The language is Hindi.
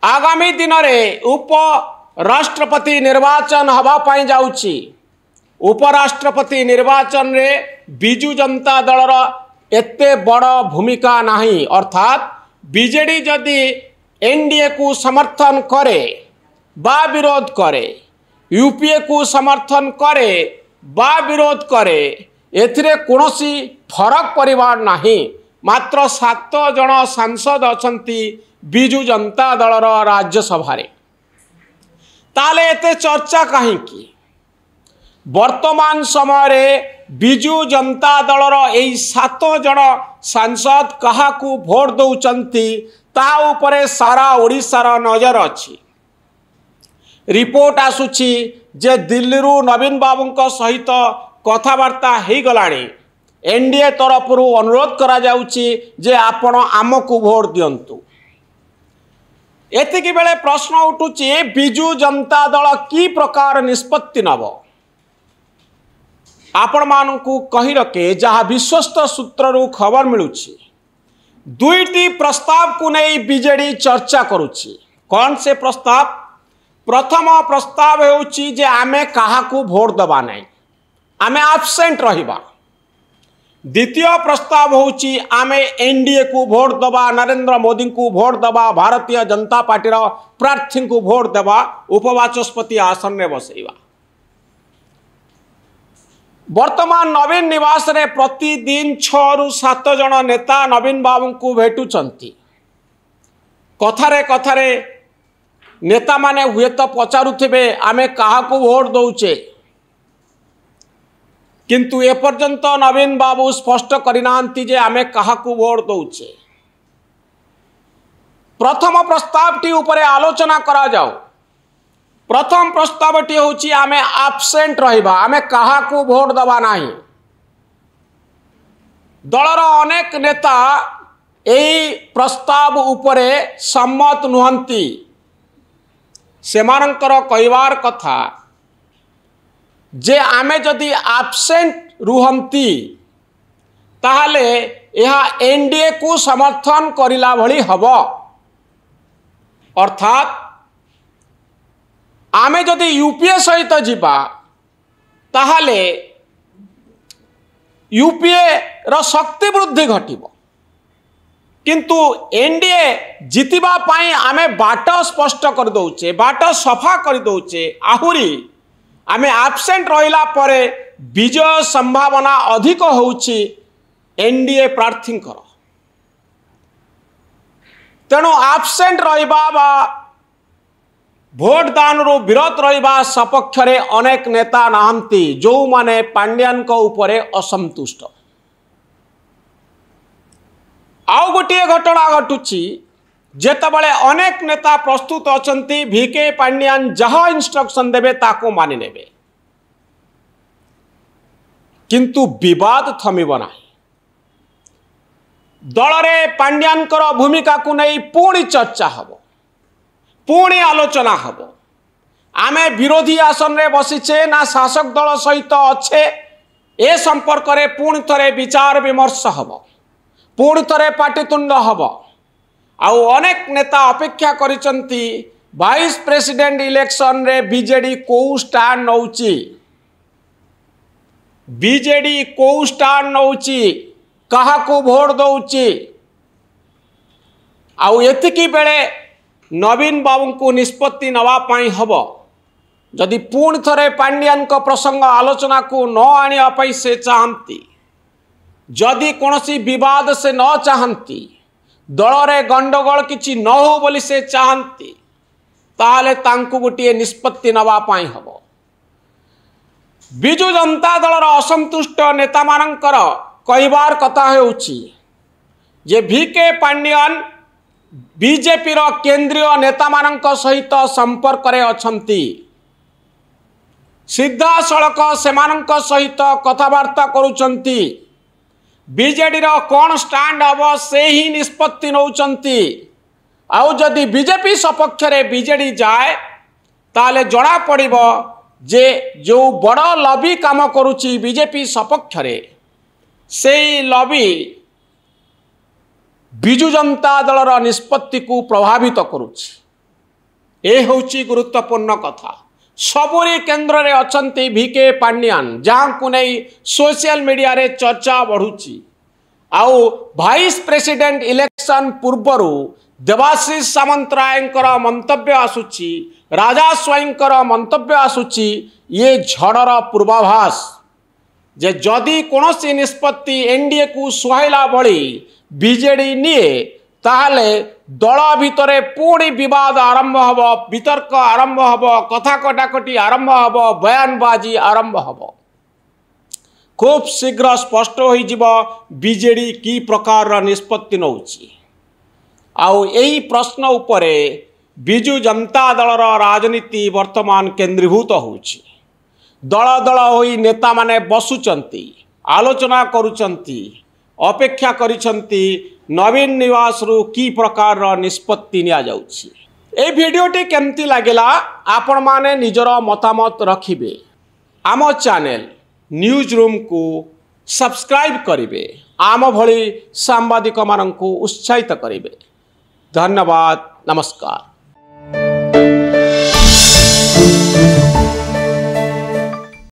आगामी दिन में उप राष्ट्रपति निर्वाचन हवापाई जाउछि। उपराष्ट्रपति निर्वाचन रे बिजु जनता दलर एते बड़ भूमिका नहीं, अर्थात बीजेडी जदि एनडीए को समर्थन करे बा विरोध करे, यूपीए को समर्थन करे बा विरोध करे, एथिरे कोनोसी फरक परिवार नहीं। मात्र 7 जन सांसद अछंती बिजु जनता दलर राज्यसभा रे। ताले एते चर्चा कहीं? वर्तमान समय रे बिजु जनता दलर एई 7 जन सांसद कहाकू भोट दौचंती ता उपरे सारा ओडिशार नजर अछि। रिपोर्ट आसुछि जे दिल्ली रु नवीन बाबूंक सहित कथबार्ता हो गलानी। एनडीए तरफ अनुरोध करा जाउछि जे आपण आमको भोट दियंतु। एतिकी बेले प्रश्न उठुछि बिजु जनता दल की प्रकार निष्पत्ति नब। आपण मानकू कहि रखे जहाँ विश्वस्त सूत्रु खबर मिलुछि, 2टी प्रस्ताव को नहीं बीजेडी चर्चा करुछि। कौन से प्रस्ताव? प्रथम प्रस्ताव हेउछि जे आमे काहाकू भोट दबा नहीं, आमे एब्सेंट रहिबा। द्वितीय प्रस्ताव होउछि आमे एनडीए को भोट दबा, नरेंद्र मोदी को भोट दबा, भारतीय जनता पार्टी प्रार्थी को भोट दबा, उपवाचस्पति आसन में बसैबा। वर्तमान नवीन निवास रे प्रतिदिन 6 रु 7 जन नेता नवीन बाबू को भेटुचंती। कथारे कथारे नेता माने हुए तो पचारुथिबे आमे काहाकू भोट दौचे, किंतु एपर्यंत नवीन बाबू स्पष्ट करिनांती जे आमे काहाकू भोट दौचे। प्रथम प्रस्तावटी उपरे आलोचना करा जाओ। प्रथम प्रस्तावटी होची आमे एब्सेंट रहिबा, आमे काहाकू भोट दबा नाही। दलर अनेक नेता एई प्रस्ताव उपरे सम्मत नुहंती। सेमानंकर कहिबार कथा जे आमे जदि एब्सेंट रुहंती ताहले यह एनडीए को समर्थन करिला भली हबो। अर्थात आमे जदि यूपीए सहित जीवा ताहले यूपीए रो शक्ति वृद्धि घटिबो, किंतु एनडीए जितिबा पाई आमे बाट स्पष्ट कर दौचे, बाट सफा कर दौचे। आहुरी आमे एब्सेंट रहिला परे विजय संभावना अधिक होउची एनडीए प्रार्थी कर। तेणु एब्सेंट रहिबा बा भोट दान रो विरोध रहिबा सपक्ष रे अनेक नेता नाहंती जो माने पांड्यान को उपरे असंतुष्ट। आउ गोटे घटना घटुची जेतबले अनेक नेता प्रस्तुत अछंती वीके पांड्यान जहाँ इंस्ट्रक्शन देबे ताको मानि नेबे, किंतु विवाद थमिब नाही। दल रे पांड्यानकर भूमिका को नहीं पुणी चर्चा हबो, पुणी आलोचना हबो। आमे विरोधी आसन रे बसिछे ना शासक दल सहित अच्छे, ए संपर्क रे पुणी थरे विचार विमर्श हबो, पुणी थरे पाटितुंड हबो। आउ अनेक नेता अपेक्षा करिसंती वाइस प्रेसिडेंट इलेक्शन रे बीजेडी को स्टैंड नौची, बीजेडी को स्टैंड नौची, काहाकू भोट दौची। आउ एतिकी बेले नवीन बाबू को निष्पत्ति नवा पाई हबो। जदि पुणी थरे पांड्यान को प्रसंग आलोचना को न आनिया पाई से चाहती, जदि कोनोसी विवाद से न चाहती, दल रे गंडगोल किछि न हो बोली से चाहती, ताहले तांकु गोटे निष्पत्ति नवा पाई हबो। बिजु जनता दलर असंतुष्ट नेता मानकर कहिबार कथा हेउछि जे वीके पांड्यान बीजेपी रो केंद्रीय नेता मानक सहित संपर्क रे अछंती। सीधा सड़क सेमानक सहित कथबार्ता करुचंती। बीजेडी रो कौन स्टैंड हबो से ही निष्पत्ति नौचंती। आउ जदि बीजेपी सपक्ष रे बीजेडी जाए ताले जड़ा पड़िबो जे जो बड़ लॉबी काम करुची बीजेपी सपक्ष रे, सेई लॉबी बिजु जनता दलर निष्पत्ति को प्रभावित करुची। ए होची गुरुत्वपूर्ण कथा। सबुरी केन्द्र रे अछंती वीके पांड्यान जहां को नहीं सोशल मीडिया रे चर्चा बढ़ुची। आउ वाइस प्रेसिडेंट इलेक्शन पूर्वरु देवाशीष सामंतरायंकर मंतव्य आसुची, राजा स्वाईंकर मंतव्य आसुची। ये झड़र पूर्वाभास जे जदि कोनोसी निष्पत्ति एनडीए को सुहाइला भली बीजेडी निए ताहले दल भितरे पुणी विवाद आरंभ हब, वितर्क आरंभ हब, कथा कटाकटी आरंभ हब, बयानबाजी आरंभ हब। खूब शीघ्र स्पष्ट होइजिब बीजेडी की प्रकार निष्पत्ति नौची। आउ एही प्रश्न उपरे बिजु जनता दलर राजनीति वर्तमान केंद्रीभूत होउची। दल दल होई नेता माने बसुचंती, आलोचना करुचंती, अपेक्षा करिसंती नवीन निवास रु की प्रकार निष्पत्ति निया जाउची। ए वीडियोटी केमती लागेला आपण माने निजर मतामत रखिबे। आम चैनल न्यूज रूम को सब्सक्राइब करिवे, आम भली सांबादिक माननकु उत्साहित करिवे। धन्यवाद, नमस्कार।